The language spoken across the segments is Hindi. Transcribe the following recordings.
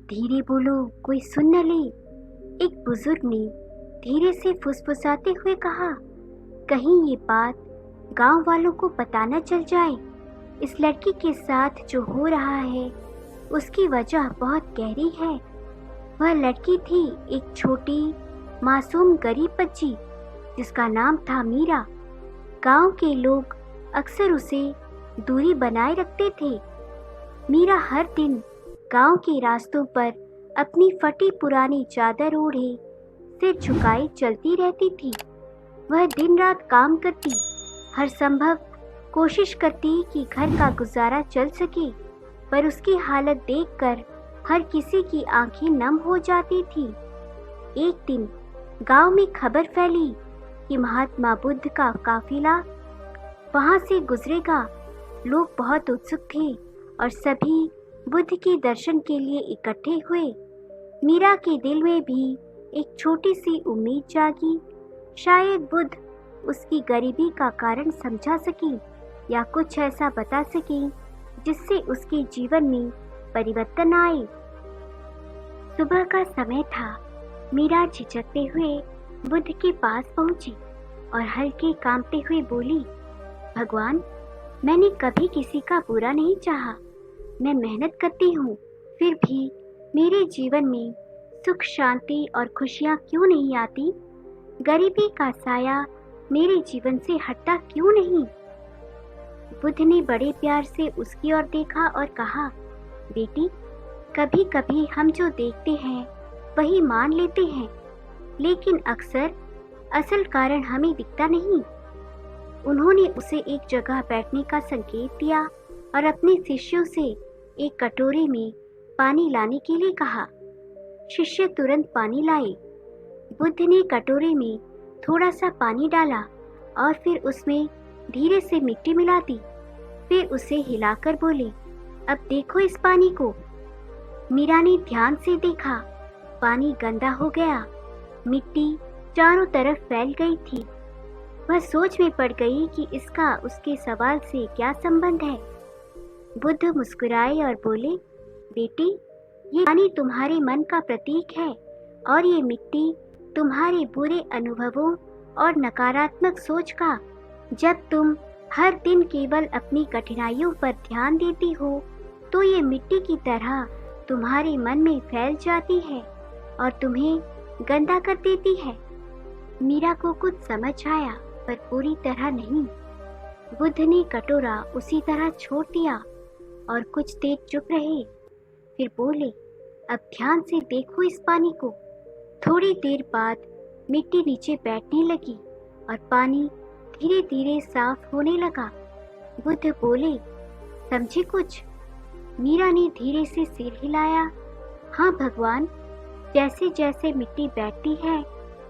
धीरे बोलो, कोई सुन न ले। एक बुजुर्ग ने धीरे से फुसफुसाते हुए कहा, कहीं ये बात गांव वालों को पता न चल जाए। इस लड़की के साथ जो हो रहा है उसकी वजह बहुत गहरी है। वह लड़की थी एक छोटी मासूम गरीब बच्ची जिसका नाम था मीरा। गांव के लोग अक्सर उसे दूरी बनाए रखते थे। मीरा हर दिन गांव के रास्तों पर अपनी फटी पुरानी चादर ओढ़े सिर झुकाए चलती रहती थी। वह दिन रात काम करती, हर संभव कोशिश करती कि घर का गुजारा चल सके, पर उसकी हालत देखकर हर किसी की आंखें नम हो जाती थी। एक दिन गांव में खबर फैली कि महात्मा बुद्ध का काफिला वहां से गुजरेगा। लोग बहुत उत्सुक थे और सभी बुद्ध के दर्शन के लिए इकट्ठे हुए। मीरा के दिल में भी एक छोटी सी उम्मीद जागी। शायद बुद्ध उसकी गरीबी का कारण समझा सके या कुछ ऐसा बता सके जिससे उसके जीवन में परिवर्तन आए। सुबह का समय था। मीरा झिझकते हुए बुद्ध के पास पहुंची और हल्के कांपते हुए बोली, भगवान, मैंने कभी किसी का बुरा नहीं चाहा। मैं मेहनत करती हूँ, फिर भी मेरे जीवन में सुख शांति और खुशियाँ क्यों नहीं आती? गरीबी का साया मेरे जीवन से हटता क्यों नहीं? बुद्ध ने बड़े प्यार से उसकी ओर देखा और कहा, बेटी, कभी कभी हम जो देखते हैं वही मान लेते हैं, लेकिन अक्सर असल कारण हमें दिखता नहीं। उन्होंने उसे एक जगह बैठने का संकेत दिया और अपने शिष्यों से एक कटोरे में पानी लाने के लिए कहा। शिष्य तुरंत पानी लाए। बुद्ध ने कटोरे में थोड़ा सा पानी डाला और फिर उसमें धीरे से मिट्टी मिला दी। फिर उसे हिलाकर बोले, अब देखो इस पानी को। मीरा ने ध्यान से देखा। पानी गंदा हो गया, मिट्टी चारों तरफ फैल गई थी। वह सोच में पड़ गई कि इसका उसके सवाल से क्या संबंध है। बुद्ध मुस्कुराए और बोले, बेटी, ये पानी तुम्हारे मन का प्रतीक है और ये मिट्टी तुम्हारे बुरे अनुभवों और नकारात्मक सोच का। जब तुम हर दिन केवल अपनी कठिनाइयों पर ध्यान देती हो तो ये मिट्टी की तरह तुम्हारे मन में फैल जाती है और तुम्हें गंदा कर देती है। मीरा को कुछ समझ आया, पर पूरी तरह नहीं। बुद्ध ने कटोरा उसी तरह छोड़ दिया और कुछ देर चुप रहे। फिर बोले, अब ध्यान से देखो इस पानी को। थोड़ी देर बाद मिट्टी नीचे बैठने लगी और पानी धीरे धीरे साफ होने लगा। बुद्ध बोले, समझे कुछ? मीरा ने धीरे से सिर हिलाया। हाँ भगवान, जैसे जैसे मिट्टी बैठती है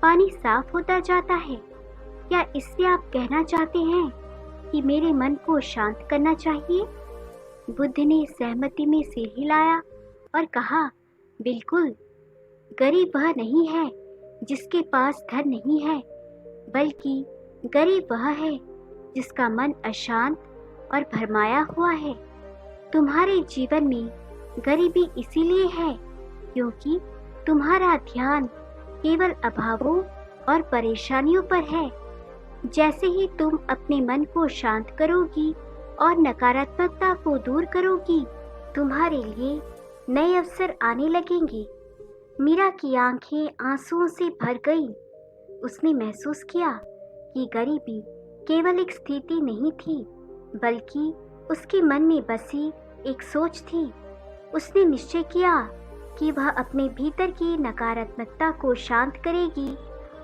पानी साफ होता जाता है। क्या इससे आप कहना चाहते हैं कि मेरे मन को शांत करना चाहिए? बुद्ध ने सहमति में सिर हिलाया और कहा, बिल्कुल। गरीब वह नहीं है जिसके पास धन नहीं है, बल्कि गरीब वह है जिसका मन अशांत और भरमाया हुआ है। तुम्हारे जीवन में गरीबी इसीलिए है क्योंकि तुम्हारा ध्यान केवल अभावों और परेशानियों पर है। जैसे ही तुम अपने मन को शांत करोगी और नकारात्मकता को दूर करोगी, तुम्हारे लिए नए अवसर आने लगेंगे। मीरा की आंखें आंसुओं से भर गईं। उसने महसूस किया कि गरीबी केवल एक स्थिति नहीं थी, बल्कि उसके मन में बसी एक सोच थी। उसने निश्चय किया कि वह अपने भीतर की नकारात्मकता को शांत करेगी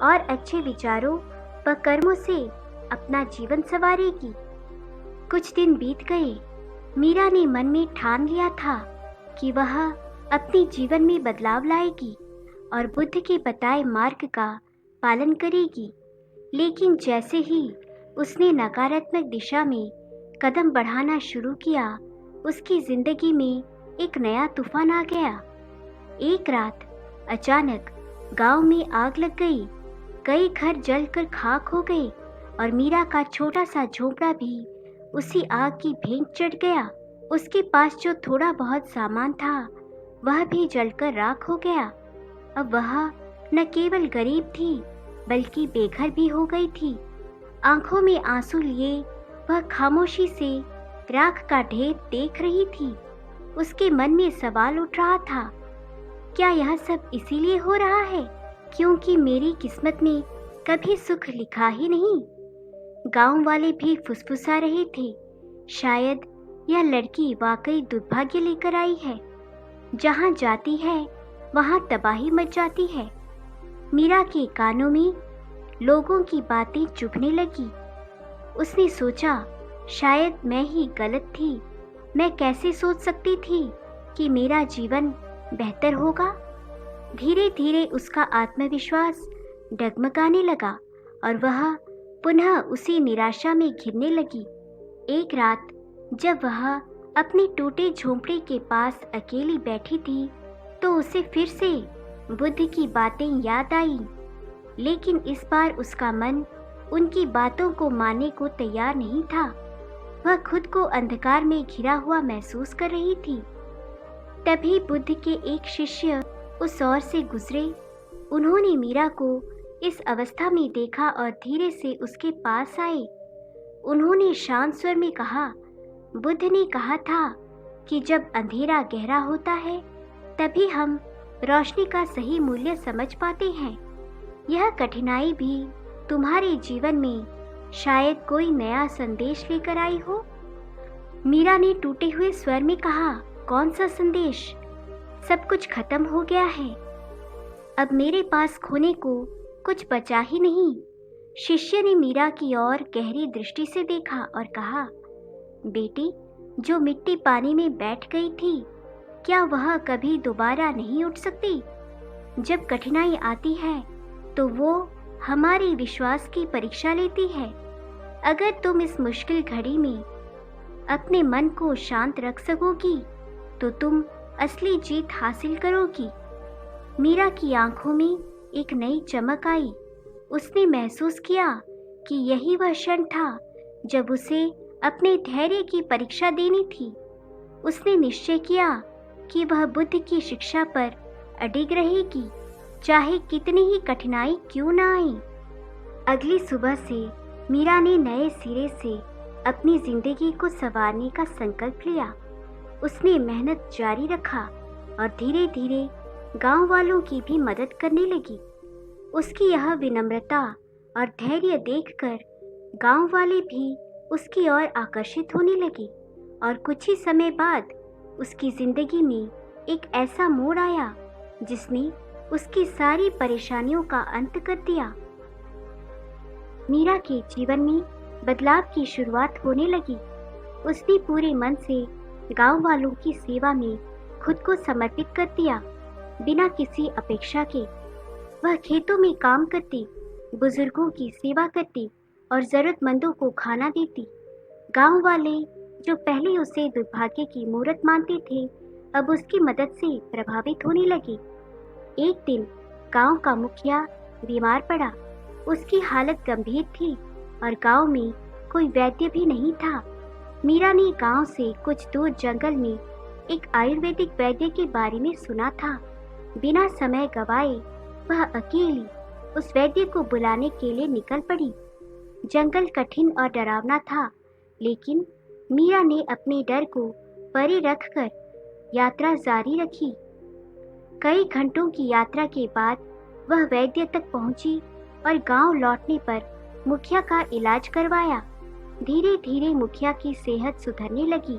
और अच्छे विचारों व कर्मों से अपना जीवन संवारेगी। कुछ दिन बीत गए। मीरा ने मन में ठान लिया था कि वह अपने जीवन में बदलाव लाएगी और बुद्ध के बताए मार्ग का पालन करेगी। लेकिन जैसे ही उसने नकारात्मक दिशा में कदम बढ़ाना शुरू किया, उसकी जिंदगी में एक नया तूफान आ गया। एक रात अचानक गांव में आग लग गई। कई घर जलकर खाक हो गए और मीरा का छोटा सा झोपड़ा भी उसी आग की भेंट चढ़ गया। उसके पास जो थोड़ा बहुत सामान था वह भी जलकर राख हो गया। अब वह न केवल गरीब थी बल्कि बेघर भी हो गई थी। आंखों में आंसू लिए वह खामोशी से राख का ढेर देख रही थी। उसके मन में सवाल उठ रहा था, क्या यह सब इसीलिए हो रहा है क्योंकि मेरी किस्मत में कभी सुख लिखा ही नहीं? गांव वाले भी फुसफुसा रहे थे, शायद यह लड़की वाकई दुर्भाग्य लेकर आई है। जहां जाती है वहां तबाही मच जाती है। मीरा के कानों में लोगों की बातें चुभने लगी। उसने सोचा, शायद मैं ही गलत थी। मैं कैसे सोच सकती थी कि मेरा जीवन बेहतर होगा? धीरे धीरे उसका आत्मविश्वास डगमगाने लगा और वह पुनः उसी निराशा में घिरने लगी। एक रात जब वह अपनी टूटे झोंपड़े के पास अकेली बैठी थी तो उसे फिर से बुद्ध की बातें याद आई, लेकिन इस बार उसका मन उनकी बातों को मानने को तैयार नहीं था। वह खुद को अंधकार में घिरा हुआ महसूस कर रही थी। तभी बुद्ध के एक शिष्य उस ओर से गुजरे। उन्होंने मीरा को इस अवस्था में देखा और धीरे से उसके पास आए। उन्होंने शांत स्वर में कहा, बुद्ध ने कहा था कि जब अंधेरा गहरा होता है तभी हम रोशनी का सही मूल्य समझ पाते हैं। यह कठिनाई भी तुम्हारे जीवन में शायद कोई नया संदेश लेकर आई हो। मीरा ने टूटे हुए स्वर में कहा, कौन सा संदेश? सब कुछ खत्म हो गया है। अब मेरे पास खोने को कुछ बचा ही नहीं। शिष्य ने मीरा की ओर गहरी दृष्टि से देखा और कहा, बेटी, जो मिट्टी पानी में बैठ गई थी, क्या वह कभी दोबारा नहीं उठ सकती? जब कठिनाई आती है तो वो हमारे विश्वास की परीक्षा लेती है। अगर तुम इस मुश्किल घड़ी में अपने मन को शांत रख सकोगी तो तुम असली जीत हासिल करोगी। मीरा की आंखों में एक नई चमक आई। उसने महसूस किया कि यही वह क्षण था जब उसे अपने धैर्य की परीक्षा देनी थी। उसने निश्चय किया कि वह बुद्ध की शिक्षा पर अडिग रहेगी, चाहे कितनी ही कठिनाई क्यों न आए। अगली सुबह से मीरा ने नए सिरे से अपनी जिंदगी को संवारने का संकल्प लिया। उसने मेहनत जारी रखा और धीरे धीरे गांव वालों की भी मदद करने लगी। उसकी यह विनम्रता और धैर्य देखकर गांव वाले भी उसकी ओर आकर्षित होने लगे और कुछ ही समय बाद उसकी जिंदगी में एक ऐसा मोड़ आया जिसने उसकी सारी परेशानियों का अंत कर दिया। मीरा के जीवन में बदलाव की शुरुआत होने लगी। उसने पूरे मन से गांव वालों की सेवा में खुद को समर्पित कर दिया, बिना किसी अपेक्षा के। वह खेतों में काम करती, बुजुर्गों की सेवा करती और जरूरतमंदों को खाना देती। गांव वाले जो पहले उसे दुर्भाग्य की मूरत मानते थे, अब उसकी मदद से प्रभावित होने लगे। एक दिन गांव का मुखिया बीमार पड़ा। उसकी हालत गंभीर थी और गांव में कोई वैद्य भी नहीं था। मीरा ने गांव से कुछ दूर जंगल में एक आयुर्वेदिक वैद्य के बारे में सुना था। बिना समय गवाए वह अकेली उस वैद्य को बुलाने के लिए निकल पड़ी। जंगल कठिन और डरावना था, लेकिन मीरा ने अपने डर को परे रखकर यात्रा जारी रखी। कई घंटों की यात्रा के बाद वह वैद्य तक पहुंची और गांव लौटने पर मुखिया का इलाज करवाया। धीरे धीरे मुखिया की सेहत सुधरने लगी।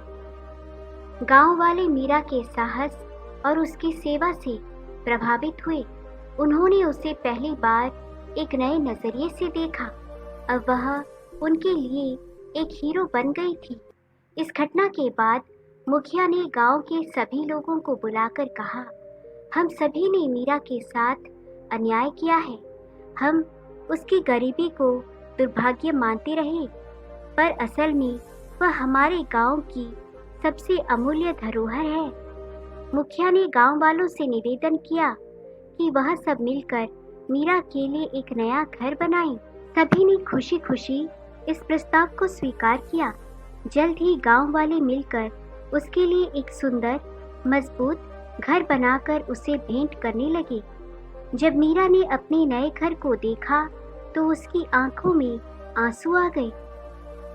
गांव वाले मीरा के साहस और उसकी सेवा से प्रभावित हुए। उन्होंने उसे पहली बार एक नए नजरिए से देखा। अब वह उनके लिए एक हीरो बन गई थी। इस घटना के बाद मुखिया ने गांव के सभी लोगों को बुलाकर कहा, हम सभी ने मीरा के साथ अन्याय किया है। हम उसकी गरीबी को दुर्भाग्य मानते रहे, पर असल में वह हमारे गांव की सबसे अमूल्य धरोहर है। मुखिया ने गांव वालों से निवेदन किया कि वह सब मिलकर मीरा के लिए एक नया घर बनाएं। सभी ने खुशी खुशी इस प्रस्ताव को स्वीकार किया। जल्द ही गांव वाले मिलकर उसके लिए एक सुंदर, मजबूत घर बनाकर उसे भेंट करने लगे। जब मीरा ने अपने नए घर को देखा तो उसकी आंखों में आंसू आ गए।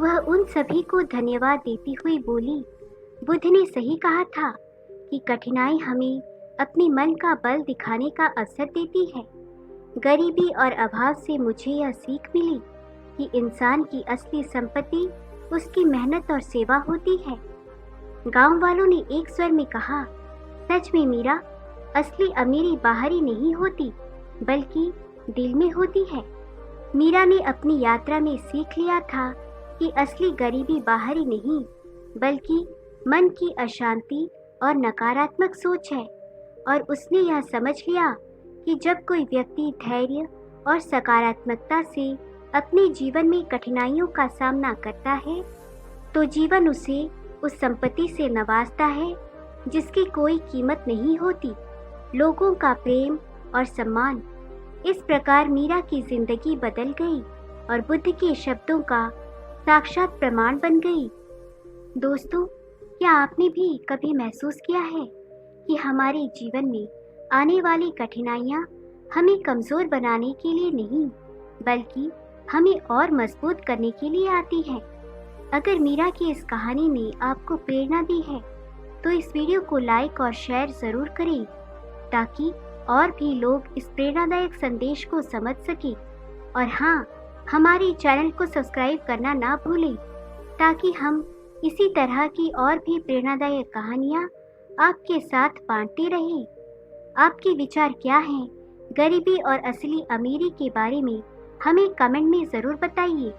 वह उन सभी को धन्यवाद देती हुई बोली, बुद्ध ने सही कहा था कि कठिनाई हमें अपने मन का बल दिखाने का अवसर देती है। गरीबी और अभाव से मुझे यह सीख मिली कि इंसान की असली संपत्ति उसकी मेहनत और सेवा होती है। गांव वालों ने एक स्वर में कहा, सच में मीरा, असली अमीरी बाहरी नहीं होती बल्कि दिल में होती है। मीरा ने अपनी यात्रा में सीख लिया था कि असली गरीबी बाहरी नहीं बल्कि मन की अशांति और नकारात्मक सोच है, और उसने यह समझ लिया कि जब कोई व्यक्ति धैर्य और सकारात्मकता से अपने जीवन में कठिनाइयों का सामना करता है तो जीवन उसे उस संपत्ति से नवाजता है जिसकी कोई कीमत नहीं होती, लोगों का प्रेम और सम्मान। इस प्रकार मीरा की जिंदगी बदल गई और बुद्ध के शब्दों का साक्षात प्रमाण बन गई। दोस्तों, क्या आपने भी कभी महसूस किया है कि हमारे जीवन में आने वाली कठिनाइयाँ हमें कमज़ोर बनाने के लिए नहीं बल्कि हमें और मजबूत करने के लिए आती है? अगर मीरा की इस कहानी ने आपको प्रेरणा दी है तो इस वीडियो को लाइक और शेयर ज़रूर करें ताकि और भी लोग इस प्रेरणादायक संदेश को समझ सकें। और हाँ, हमारे चैनल को सब्सक्राइब करना ना भूलें ताकि हम इसी तरह की और भी प्रेरणादायक कहानियाँ आपके साथ बांटते रहें। आपके विचार क्या हैं गरीबी और असली अमीरी के बारे में हमें कमेंट में ज़रूर बताइए।